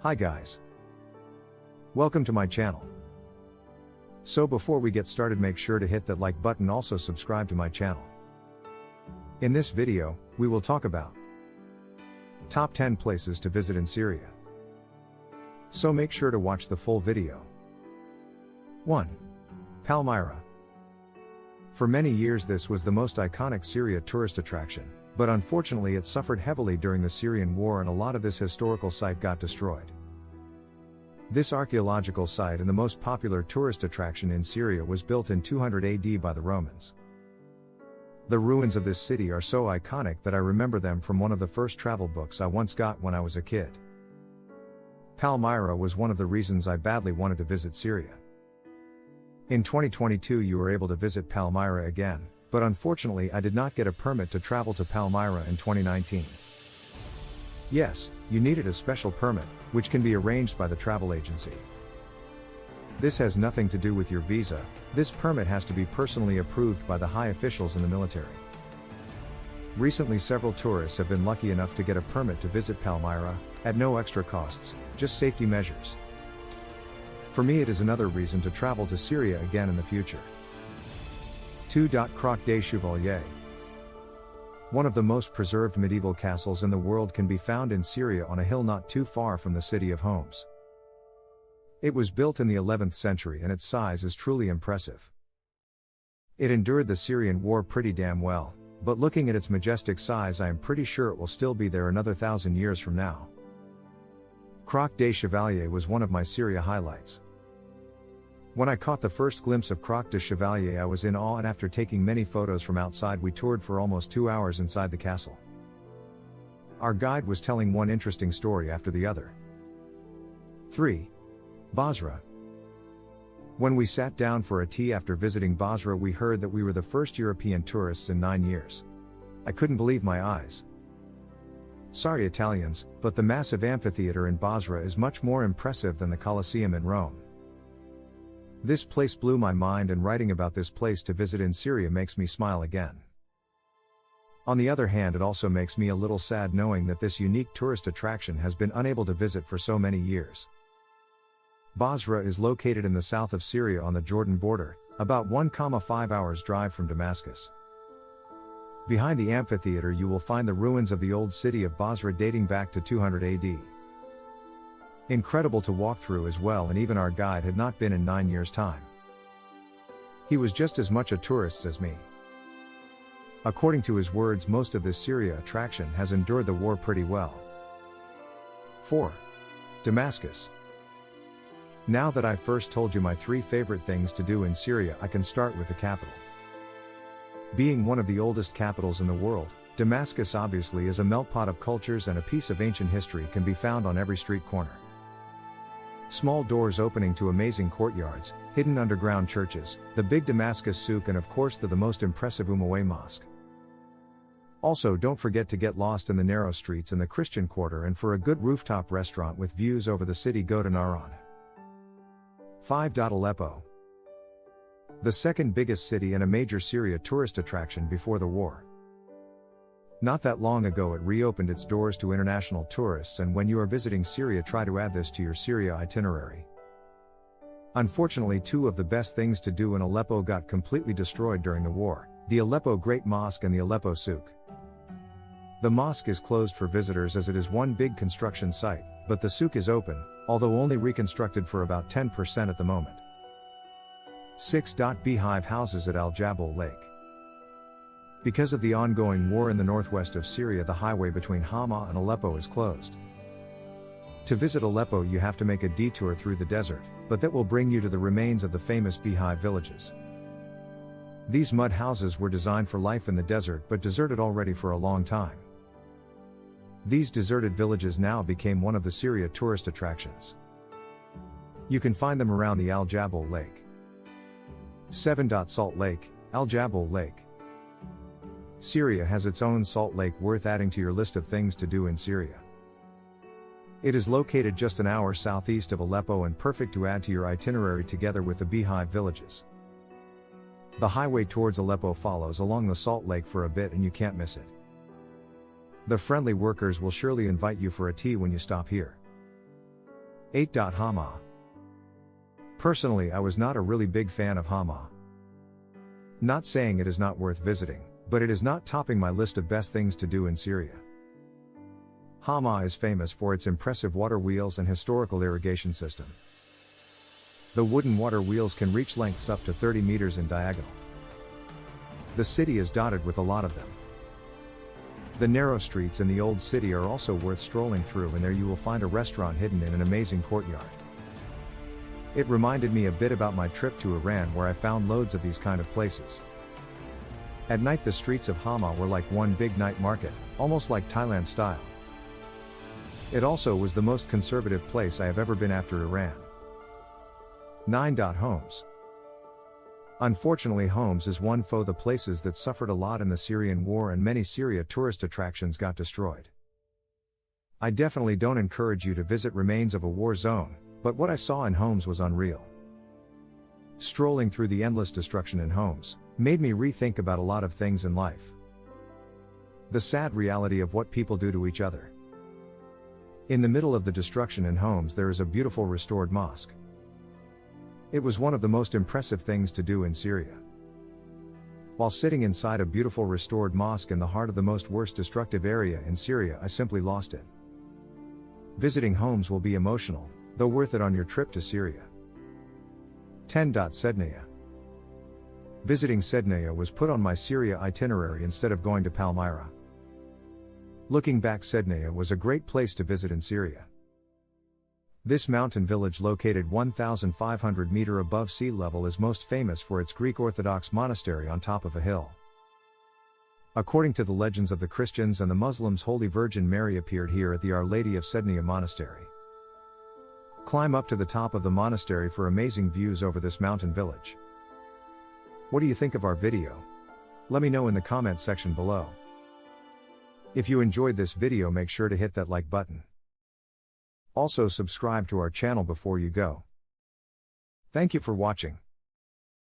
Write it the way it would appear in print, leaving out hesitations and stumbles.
Hi guys. Welcome to my channel. So before we get started, make sure to hit that like button, also subscribe to my channel. In this video, we will talk about top 10 places to visit in Syria. So make sure to watch the full video. 1. Palmyra. For many years this was the most iconic Syria tourist attraction, but unfortunately it suffered heavily during the Syrian war and a lot of this historical site got destroyed. This archaeological site and the most popular tourist attraction in Syria was built in 200 AD by the Romans. The ruins of this city are so iconic that I remember them from one of the first travel books I once got when I was a kid. Palmyra was one of the reasons I badly wanted to visit Syria. In 2022 you were able to visit Palmyra again, but unfortunately I did not get a permit to travel to Palmyra in 2019. Yes, you needed a special permit, which can be arranged by the travel agency. This has nothing to do with your visa. This permit has to be personally approved by the high officials in the military. Recently several tourists have been lucky enough to get a permit to visit Palmyra, at no extra costs, just safety measures. For me it is another reason to travel to Syria again in the future. 2. Croix des Chevaliers. One of the most preserved medieval castles in the world can be found in Syria on a hill not too far from the city of Homs. It was built in the 11th century and its size is truly impressive. It endured the Syrian war pretty damn well, but looking at its majestic size I am pretty sure it will still be there another 1,000 years from now. Croix des Chevaliers was one of my Syria highlights. When I caught the first glimpse of Croix des Chevaliers I was in awe, and after taking many photos from outside we toured for almost 2 hours inside the castle. Our guide was telling one interesting story after the other. 3. Basra. When we sat down for a tea after visiting Basra we heard that we were the first European tourists in 9 years. I couldn't believe my eyes. Sorry Italians, but the massive amphitheater in Basra is much more impressive than the Colosseum in Rome. This place blew my mind, and writing about this place to visit in Syria makes me smile again. On the other hand, it also makes me a little sad knowing that this unique tourist attraction has been unable to visit for so many years. Basra is located in the south of Syria on the Jordan border, about 1.5 hours drive from Damascus. Behind the amphitheater you will find the ruins of the old city of Basra dating back to 200 AD. Incredible to walk through as well, and even our guide had not been in 9 years' time. He was just as much a tourist as me. According to his words, most of this Syria attraction has endured the war pretty well. 4. Damascus. Now that I first told you my 3 favorite things to do in Syria, I can start with the capital. Being one of the oldest capitals in the world, Damascus obviously is a meltpot of cultures, and a piece of ancient history can be found on every street corner. Small doors opening to amazing courtyards, hidden underground churches, the big Damascus souk, and of course the most impressive Umayyad Mosque. Also don't forget to get lost in the narrow streets in the Christian quarter, and for a good rooftop restaurant with views over the city go to Nahran. 5. Aleppo. The second biggest city and a major Syria tourist attraction before the war. Not that long ago it reopened its doors to international tourists, and when you are visiting Syria try to add this to your Syria itinerary. Unfortunately 2 of the best things to do in Aleppo got completely destroyed during the war, the Aleppo Great Mosque and the Aleppo Souk. The mosque is closed for visitors as it is one big construction site, but the souk is open, although only reconstructed for about 10% at the moment. 6. Beehive houses at Al Jabal Lake. Because of the ongoing war in the northwest of Syria, the highway between Hama and Aleppo is closed. To visit Aleppo you have to make a detour through the desert, but that will bring you to the remains of the famous beehive villages. These mud houses were designed for life in the desert but deserted already for a long time. These deserted villages now became one of the Syria tourist attractions. You can find them around the Al Jabal Lake. 7. Salt Lake, Al Jabal Lake. Syria has its own salt lake worth adding to your list of things to do in Syria. It is located just an hour southeast of Aleppo and perfect to add to your itinerary together with the beehive villages. The highway towards Aleppo follows along the salt lake for a bit and you can't miss it. The friendly workers will surely invite you for a tea when you stop here. 8. Hama. Personally, I was not a really big fan of Hama. Not saying it is not worth visiting, but it is not topping my list of best things to do in Syria. Hama is famous for its impressive water wheels and historical irrigation system. The wooden water wheels can reach lengths up to 30 meters in diagonal. The city is dotted with a lot of them. The narrow streets in the old city are also worth strolling through, and there you will find a restaurant hidden in an amazing courtyard. It reminded me a bit about my trip to Iran, where I found loads of these kind of places. At night the streets of Hama were like one big night market, almost like Thailand style. It also was the most conservative place I have ever been after Iran. 9. Homs. Unfortunately, Homs is one of the places that suffered a lot in the Syrian war, and many Syria tourist attractions got destroyed. I definitely don't encourage you to visit remains of a war zone, but what I saw in Homs was unreal. Strolling through the endless destruction in Homs made me rethink about a lot of things in life. The sad reality of what people do to each other. In the middle of the destruction in Homs there is a beautiful restored mosque. It was one of the most impressive things to do in Syria. While sitting inside a beautiful restored mosque in the heart of the most worst destructive area in Syria, I simply lost it. Visiting Homs will be emotional, though worth it on your trip to Syria. 10. Sednaya. Visiting Sednaya was put on my Syria itinerary instead of going to Palmyra. Looking back, Sednaya was a great place to visit in Syria. This mountain village, located 1,500 meters above sea level, is most famous for its Greek Orthodox monastery on top of a hill. According to the legends of the Christians and the Muslims, Holy Virgin Mary appeared here at the Our Lady of Sednaya Monastery. Climb up to the top of the monastery for amazing views over this mountain village. What do you think of our video? Let me know in the comment section below. If you enjoyed this video, make sure to hit that like button. Also subscribe to our channel before you go. Thank you for watching.